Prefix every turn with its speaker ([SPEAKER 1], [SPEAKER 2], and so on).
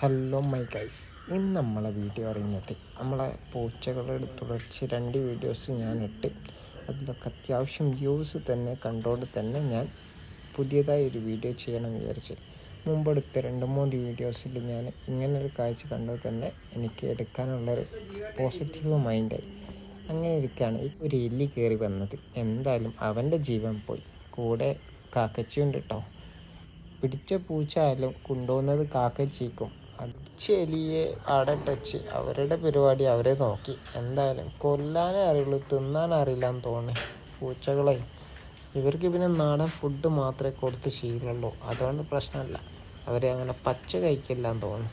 [SPEAKER 1] Hello my guys, ഇന്ന് നമ്മളെ video അറിഞ്ഞത് നമ്മളെ പൂച്ചകളുടെ തുടർച്ച 2 വീഡിയോസ് ഞാൻ ഇട്ട് അതിലൊക്കെ അത്യാവശ്യം വ്യൂസ് തന്നെ കണ്ടോണ്ട് തന്നെ ഞാൻ പുതിയതായി ഒരു വീഡിയോ ചെയ്യണം വിചാരിച്ച്. മുമ്പെടുത്ത 2-3 വീഡിയോസിൽ ഞാൻ ഇങ്ങനൊരു കാഴ്ച കണ്ടത് തന്നെ എനിക്ക് എടുക്കാനുള്ളൊരു പോസിറ്റീവ് മൈൻഡായി. അങ്ങനെ ഇരിക്കുകയാണ് ഒരു എലി കയറി വന്നത്. എന്തായാലും അവൻ്റെ ജീവൻ പോയി. കൂടെ കാക്കച്ചിയുണ്ട് കേട്ടോ. പിടിച്ച പൂച്ച ആയാലും കൊണ്ടുപോകുന്നത് കാക്കച്ചിക്കും. അടിച്ച എലിയെ അവിടെ ടച്ച് അവരുടെ പരിപാടി അവരെ നോക്കി. എന്തായാലും കൊല്ലാനേ അറിയുള്ളൂ, തിന്നാൻ അറിയില്ല എന്ന് തോന്നി പൂച്ചകളെ. ഇവർക്ക് പിന്നെ നാടൻ ഫുഡ് മാത്രമേ കൊടുത്ത് ശീലമുള്ളൂ, അതുകൊണ്ട് പ്രശ്നമില്ല. അവരെ അങ്ങനെ പച്ച കഴിക്കില്ല എന്ന് തോന്നുന്നു.